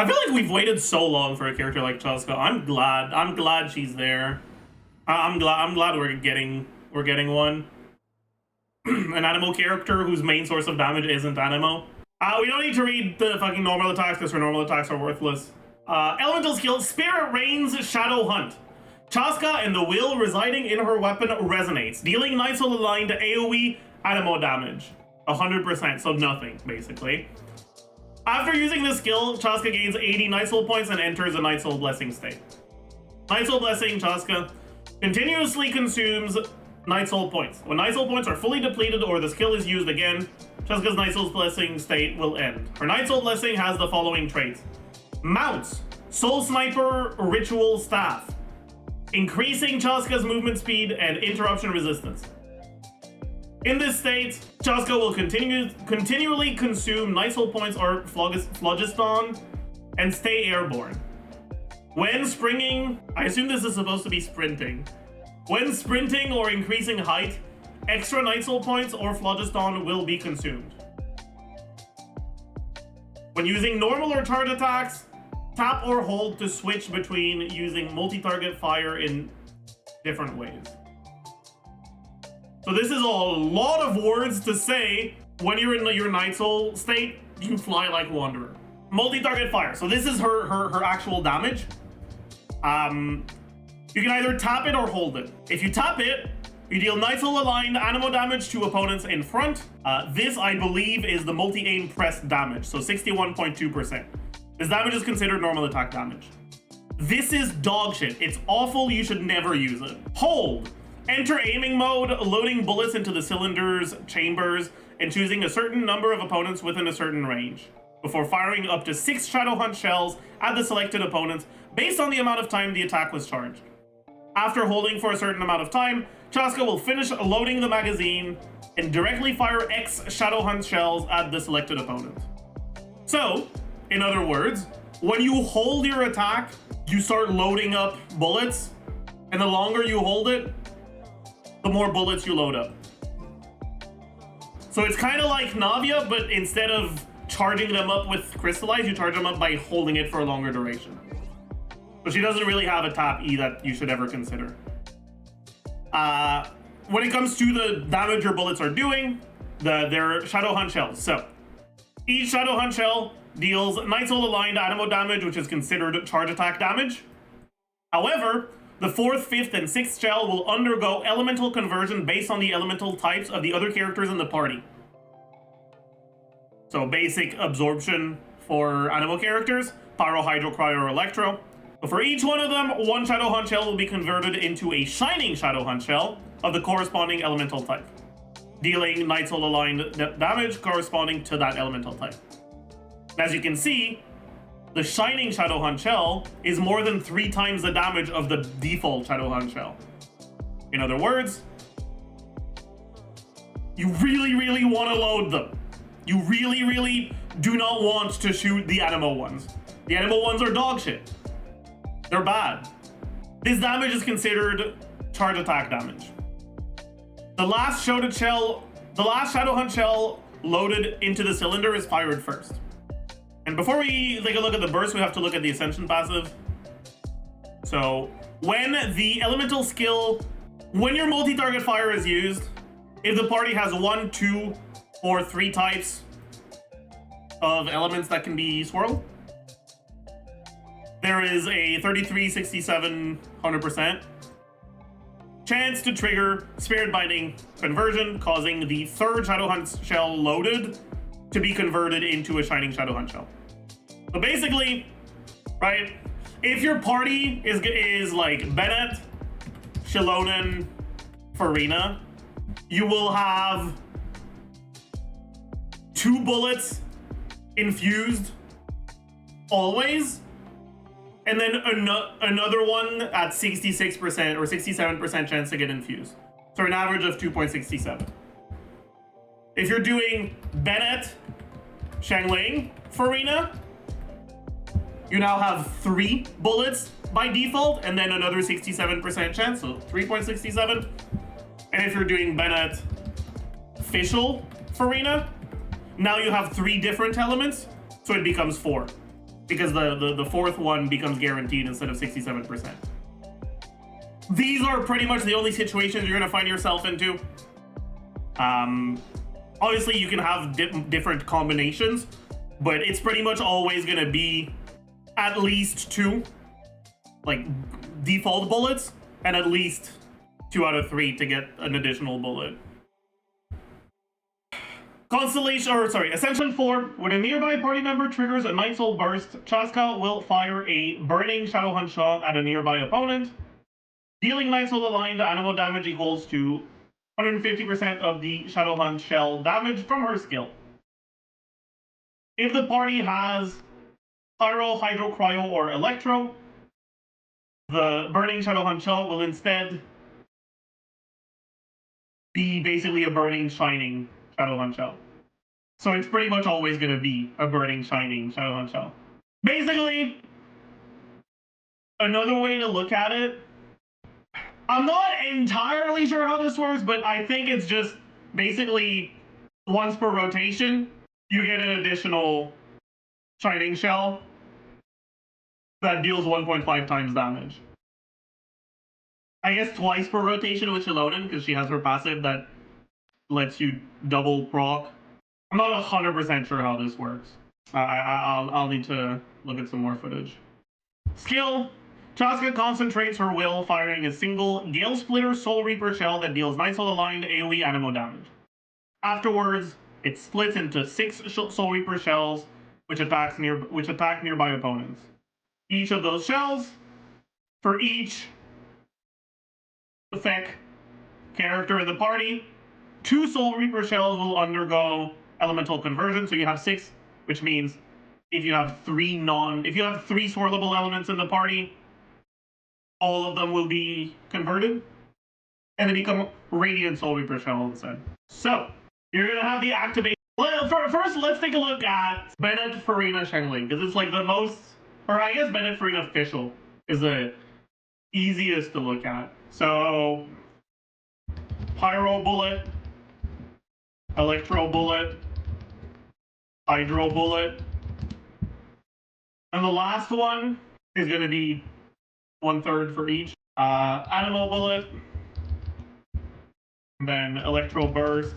I feel like we've waited so long for a character like Chasca. I'm glad she's there. I'm glad we're getting one. An Animo character whose main source of damage isn't Animo. We don't need to read the fucking normal attacks because her normal attacks are worthless. Elemental skill, Spirit Rain's Shadow Hunt. Chasca and the will residing in her weapon resonates, dealing Night Soul aligned AoE Animo damage. 100%, so nothing, basically. After using this skill, Chasca gains 80 Night Soul points and enters a Night Soul Blessing state. Night Soul Blessing, Chasca continuously consumes Night Soul points. When Night Soul points are fully depleted or the skill is used again, Chasca's Night Soul Blessing state will end. Her Night Soul Blessing has the following traits. Mounts, Soul Sniper Ritual Staff, increasing Chasca's movement speed and interruption resistance. In this state, Chasca will continually consume Night Soul points or Phlogiston and stay airborne. When springing, I assume this is supposed to be sprinting. When sprinting or increasing height, extra Night Soul points or Phlogiston will be consumed. When using normal or charge attacks, tap or hold to switch between using multi-target fire in different ways. So this is a lot of words to say. When you're in your Night Soul state, you fly like Wanderer. Multi-target fire. So this is her actual damage. You can either tap it or hold it. If you tap it, you deal Night Soul aligned Animo damage to opponents in front. This, I believe, is the multi-aim press damage, so 61.2%. This damage is considered normal attack damage. This is dog shit. It's awful. You should never use it. Hold. Enter aiming mode, loading bullets into the cylinder's chambers and choosing a certain number of opponents within a certain range, before firing up to 6 Shadow Hunt shells at the selected opponents based on the amount of time the attack was charged. After holding for a certain amount of time, Chasca will finish loading the magazine and directly fire X Shadow Hunt shells at the selected opponent. So, in other words, when you hold your attack, you start loading up bullets, and the longer you hold it, the more bullets you load up. So it's kind of like Navia, but instead of charging them up with Crystallize, you charge them up by holding it for a longer duration. So she doesn't really have a tap E that you should ever consider. When it comes to the damage your bullets are doing, they're Shadow Hunt shells. So each Shadow Hunt shell deals Night Soul aligned Animo damage, which is considered charge attack damage. However, the 4th, 5th, and 6th shell will undergo elemental conversion based on the elemental types of the other characters in the party. So basic absorption for Animo characters, Pyro, Hydro, Cryo, or Electro. So for each one of them, one Shadow Hunt shell will be converted into a Shining Shadow Hunt shell of the corresponding elemental type, dealing Night Soul aligned damage corresponding to that elemental type. As you can see, the Shining Shadow Hunt shell is more than 3 times the damage of the default Shadow Hunt shell. In other words, you really want to load them. You really do not want to shoot the Animo ones. The Animo ones are dog shit. They're bad. This damage is considered charge attack damage. The last Shadow Hunt shell loaded into the cylinder is fired first. And before we take a look at the burst, we have to look at the Ascension passive. So when the elemental skill, when your multi-target fire is used, if the party has 1, 2, or 3 types of elements that can be swirled, there is a 33, 67, 100% chance to trigger Spirit Binding conversion, causing the 3rd Shadow Hunt shell loaded to be converted into a Shining Shadow Hunt shell. So basically, right, if your party is like Bennett, Shilonen, Farina, you will have 2 bullets infused always, and then another one at 66% or 67% chance to get infused. So an average of 2.67. If you're doing Bennett, Shangling, Farina, you now have 3 bullets by default, and then another 67% chance, so 3.67. And if you're doing Bennett, Fischl, Farina, now you have 3 different elements, so it becomes 4. because the fourth one becomes guaranteed instead of 67%. These are pretty much the only situations you're gonna find yourself into. Obviously you can have different combinations, but it's pretty much always gonna be at least 2 like default bullets and at least 2 out of 3 to get an additional bullet. Constellation, or sorry, Ascension 4. When a nearby party member triggers a Night Soul Burst, Chasca will fire a burning Shadowhunt shot at a nearby opponent, dealing Night Soul aligned animal damage equals to 150% of the Shadowhunt shell damage from her skill. If the party has Pyro, Hydro, Cryo, or Electro, the burning Shadowhunt shell will instead be basically a burning, shining Shadowhunt shell. So it's pretty much always going to be a burning, shining Shadowhunt shell. Basically, another way to look at it, I'm not entirely sure how this works, but I think it's just basically once per rotation, you get an additional shining shell that deals 1.5 times damage. I guess twice per rotation with Shiloden, because she has her passive that lets you double proc. I'm not 100% sure how this works. I'll need to look at some more footage. Skill. Chasca concentrates her will, firing a single Gale Splitter Soul Reaper shell that deals Night Soul aligned AoE animal damage. Afterwards, it splits into 6 Soul Reaper shells, which attack nearby opponents. Each of those shells, for each effect character in the party, 2 Soul Reaper shells will undergo elemental conversion. So you have 6, which means if you have 3 swirlable elements in the party, all of them will be converted, and they become Radiant Soul Reaper shells instead. So you're gonna have the activation. First, let's take a look at Bennett, Farina, Shengling, because it's like the most, or I guess Bennett, Farina official is the easiest to look at. So Pyro Bullet, Electro Bullet, Hydro Bullet, and the last one is going to be 1/3 for each. Animal Bullet, then Electro Burst,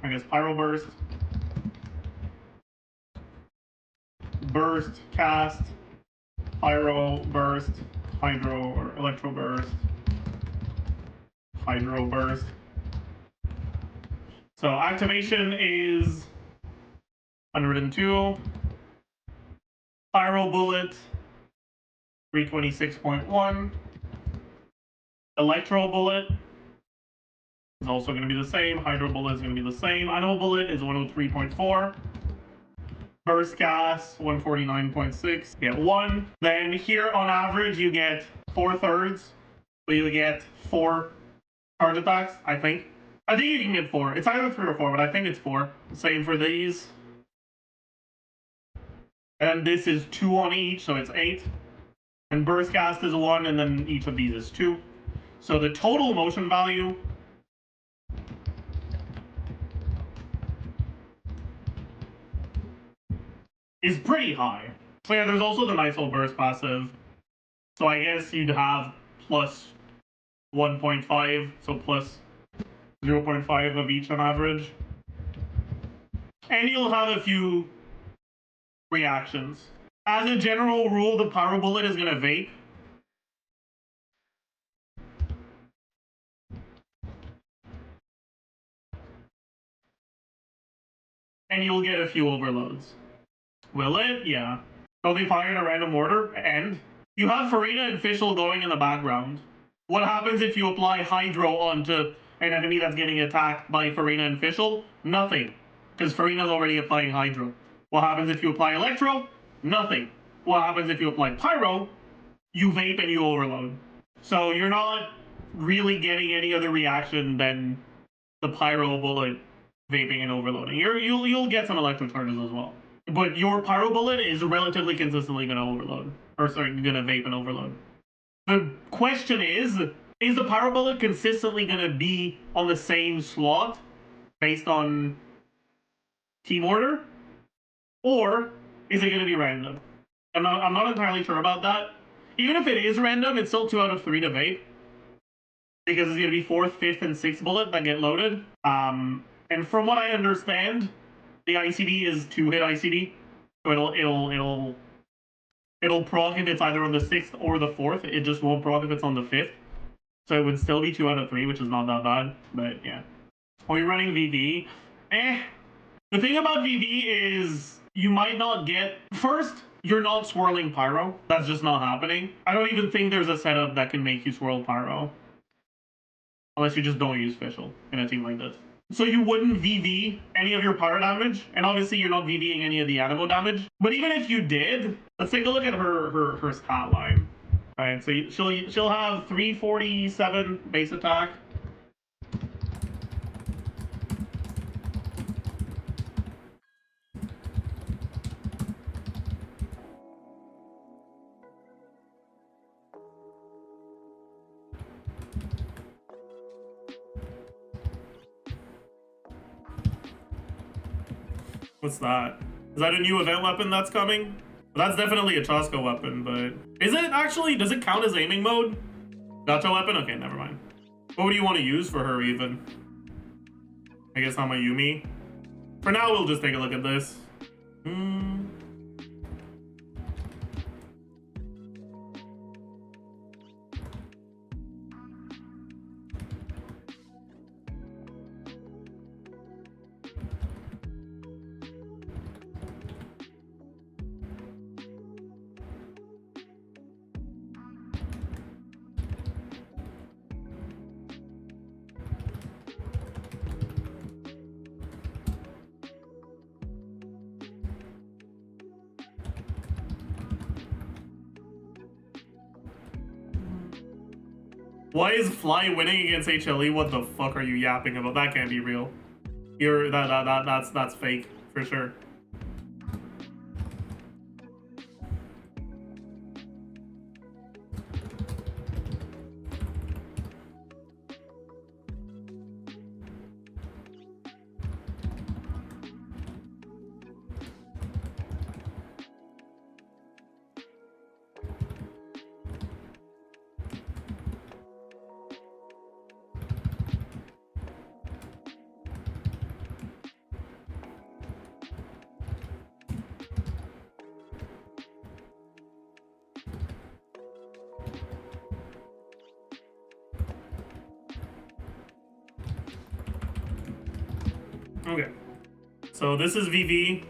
I guess Pyro Burst, Burst, Cast, Pyro Burst, Hydro or Electro Burst, Hydro Burst. So activation is 102. Pyro Bullet, 326.1. Electro Bullet is also going to be the same. Hydro Bullet is going to be the same. Animal Bullet is 103.4. Burst Gas, 149.6. Get 1. Then here on average, you get 4/3. So you get 4 charge attacks, I think. I think you can get 4. It's either 3 or 4, but I think it's 4. Same for these. And this is 2 on each, so it's 8. And Burst Cast is 1, and then each of these is 2. So the total motion value is pretty high. So yeah, there's also the Night Soul Burst passive. So I guess you'd have plus 1.5, so plus 0.5 of each on average. And you'll have a few reactions. As a general rule, the Pyro Bullet is going to vape. And you'll get a few overloads. Will it? Yeah. They'll be fired in a random order, and you have Farina and Fischl going in the background. What happens if you apply Hydro onto an enemy that's getting attacked by Farina and Fischl? Nothing, because Farina's already applying Hydro. What happens if you apply Electro? Nothing. What happens if you apply Pyro? You vape and you overload. So you're not really getting any other reaction than the Pyro Bullet vaping and overloading. You'll get some electro charges as well. But your Pyro Bullet is relatively consistently going to overload. Or sorry, going to vape and overload. The question is the Pyro Bullet consistently going to be on the same slot based on team order? Or is it going to be random? I'm not entirely sure about that. Even if it is random, it's still 2 out of 3 to vape. Because it's going to be 4th, 5th, and 6th bullet that get loaded. And from what I understand, the ICD is 2-hit ICD. So it'll proc if it's either on the 6th or the 4th. It just won't proc if it's on the 5th. So it would still be 2 out of 3, which is not that bad. But yeah. Are you running VV? The thing about VV is you might not get... First, you're not swirling Pyro. That's just not happening. I don't even think there's a setup that can make you swirl Pyro. Unless you just don't use Fischl in a team like this. So you wouldn't VV any of your Pyro damage, and obviously you're not VVing any of the Animo damage. But even if you did, let's take a look at her stat line. Alright, so she'll have 347 base attack. What's that? Is that a new event weapon that's coming? Well, that's definitely a Chasca weapon, but... Is it actually? Does it count as aiming mode? Gacha weapon? Okay, never mind. What would you want to use for her, even? I guess not my Yumi. For now, we'll just take a look at this. Why is Fly winning against HLE? What the fuck are you yapping about? That can't be real. That's fake for sure. Okay, so this is VV,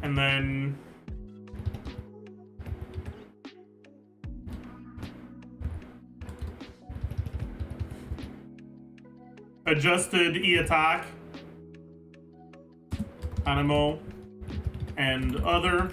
and then adjusted E attack, Animo, and other.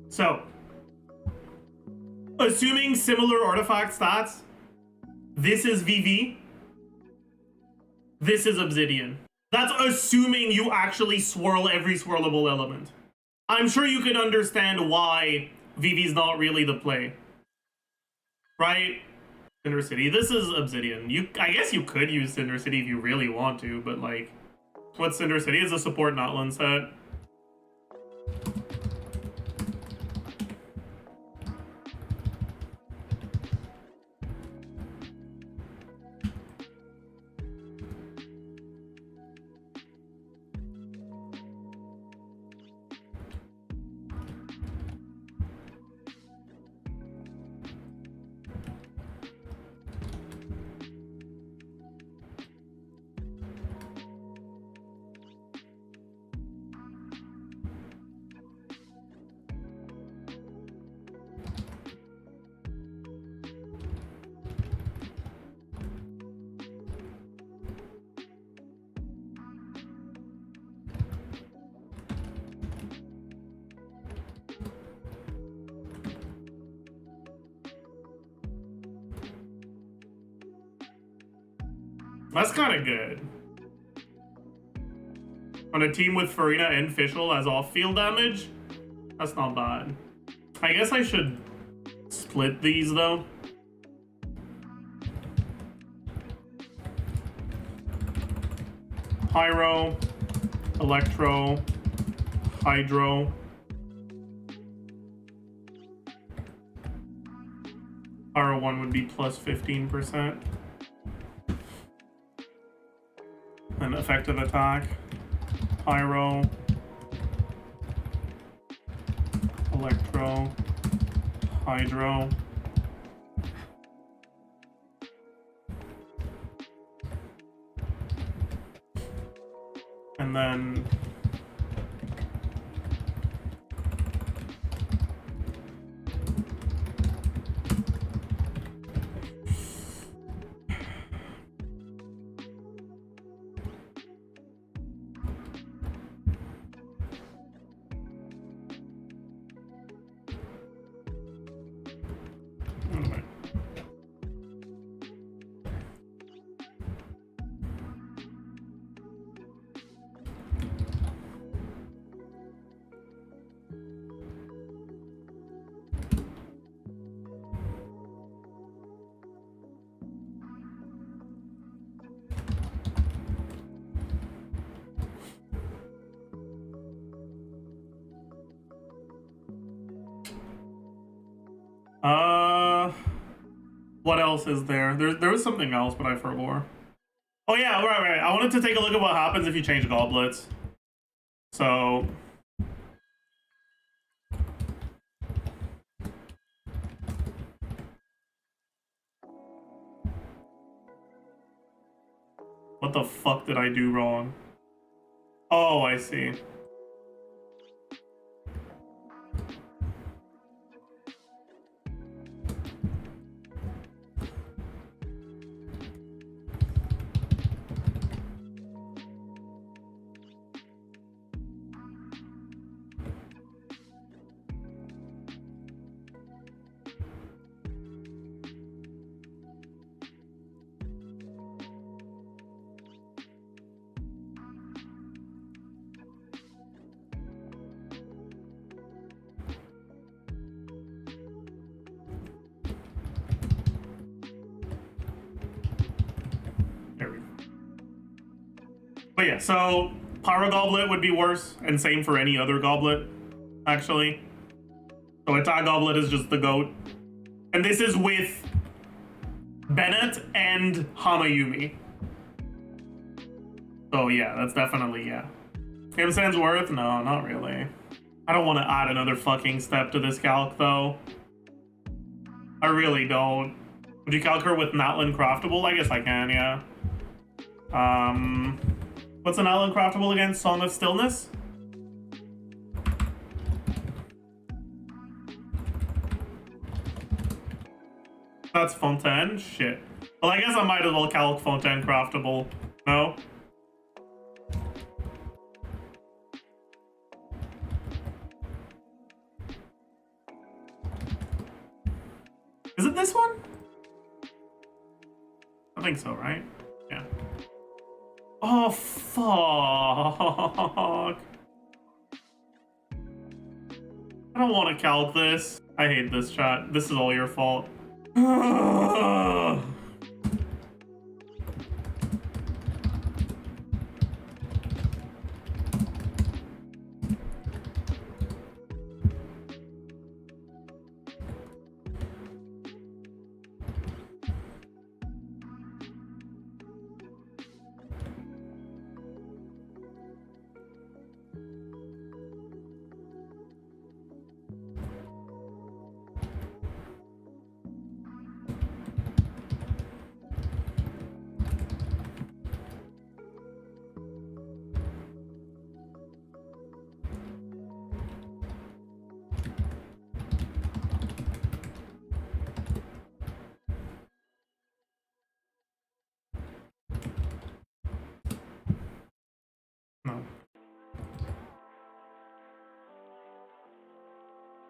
So, assuming similar artifact stats, this is VV, this is Obsidian. That's assuming you actually swirl every swirlable element. I'm sure you can understand why VV's not really the play. Right? Cinder City, this is Obsidian. I guess you could use Cinder City if you really want to, but like, what's Cinder City? Is a support Notland set. That's kind of good. On a team with Farina and Fischl as off-field damage? That's not bad. I guess I should split these, though. Pyro, Electro, Hydro. Pyro 1 would be plus 15%. And effective attack. Pyro. Electro. Hydro. And then what else is there? There was something else, but I forgot. Oh yeah, right. I wanted to take a look at what happens if you change goblets. So what the fuck did I do wrong? Oh, I see. But yeah, so Pyro Goblet would be worse, and same for any other goblet, actually. So attack goblet is just the GOAT. And this is with Bennett and Hamayumi. So yeah, that's definitely, yeah. Kim Sandsworth? No, not really. I don't want to add another fucking step to this calc, though. I really don't. Would you calc her with Natlan Craftable? I guess I can, yeah. What's an Natlan Craftable again? Song of Stillness? That's Fontaine? Shit. Well, I guess I might as well calc Fontaine Craftable. No? Is it this one? I think so, right? Yeah. Oh, fuck. I don't want to calc this. I hate this, chat. This is all your fault. No.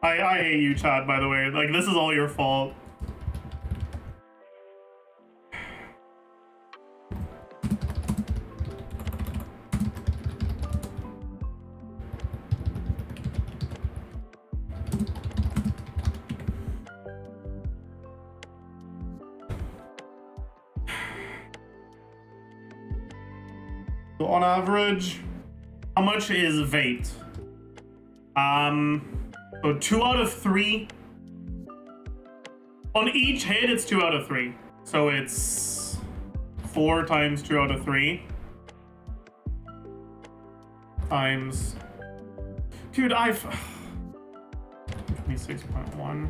I hate you, Chad, by the way. Like, this is all your fault. So on average, how much is Vate? So 2 out of 3. On each hit, it's 2 out of 3. So it's 4 times 2 out of 3. Times... Dude, 26.1.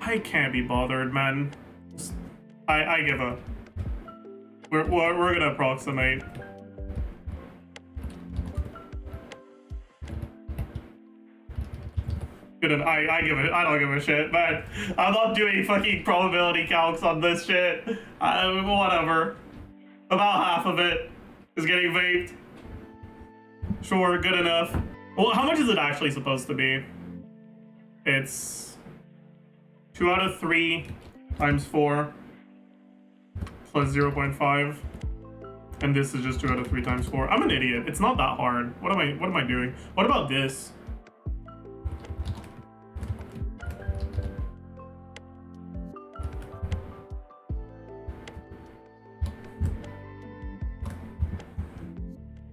I can't be bothered, man. I give up. We're gonna approximate. Good. I give it. I don't give a shit, man. I'm not doing fucking probability calcs on this shit. Whatever. About half of it is getting vaped. Sure, good enough. Well, how much is it actually supposed to be? It's 2 out of 3 times 4 plus 0.5. And this is just 2 out of 3 times 4. I'm an idiot. It's not that hard. What am I doing? What about this?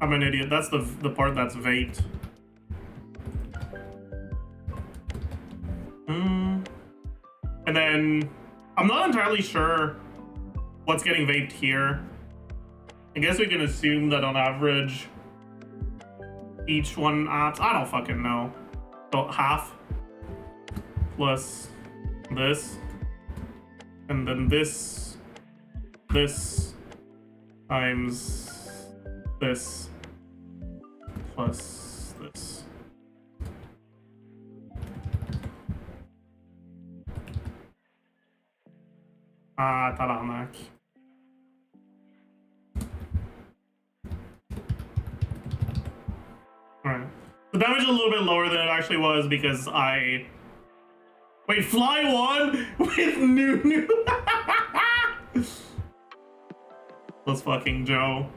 I'm an idiot. That's the part that's vaped. And then I'm not entirely sure what's getting vaped here. I guess we can assume that on average each one apps. I don't fucking know. So half plus this, and then this times this plus this. Tabarnak. Alright. The damage is a little bit lower than it actually was because I... Wait, fly one with new. Let's fucking Joe.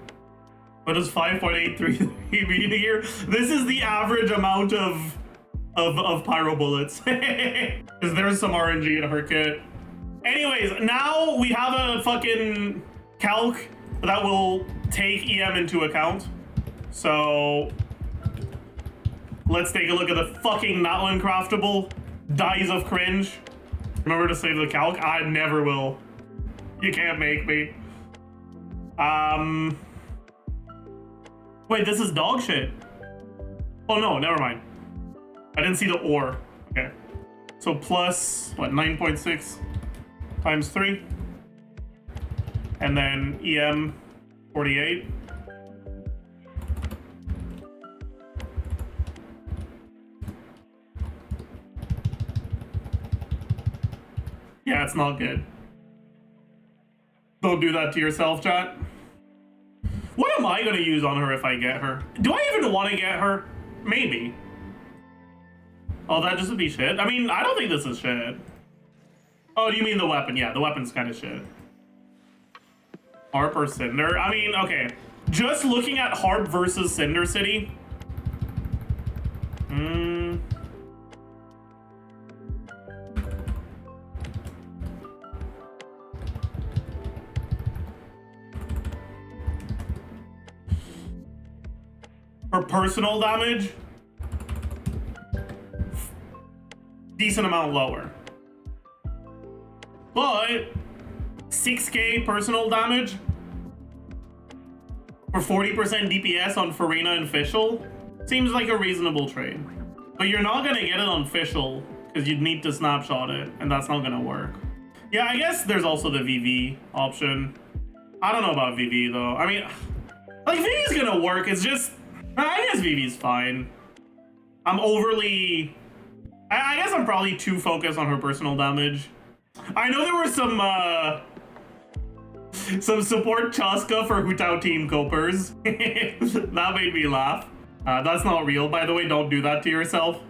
What does 5.83 mean here? This is the average amount of pyro bullets. Because there's some RNG in her kit. Anyways, now we have a fucking calc that will take EM into account. So let's take a look at the fucking not uncraftable dies of cringe. Remember to save the calc? I never will. You can't make me. Wait, this is dog shit. Oh no, never mind. I didn't see the ore. Okay. So plus, what, 9.6 times 3? And then EM 48. Yeah, it's not good. Don't do that to yourself, chat. What am I gonna use on her if I get her? Do I even want to get her? Maybe. Oh, that just would be shit? I mean, I don't think this is shit. Oh, do you mean the weapon? Yeah, the weapon's kind of shit. Harp or Cinder? I mean, okay. Just looking at Harp versus Cinder City. For personal damage, decent amount lower. But 6k personal damage for 40% DPS on Farina and Fischl seems like a reasonable trade. But you're not gonna get it on Fischl because you'd need to snapshot it, and that's not gonna work. Yeah, I guess there's also the VV option. I don't know about VV though. I mean, like VV's gonna work, it's just, I guess VV's fine. I'm overly... I guess I'm probably too focused on her personal damage. I know there were some support Chasca for Hutao team copers. That made me laugh. That's not real, by the way. Don't do that to yourself.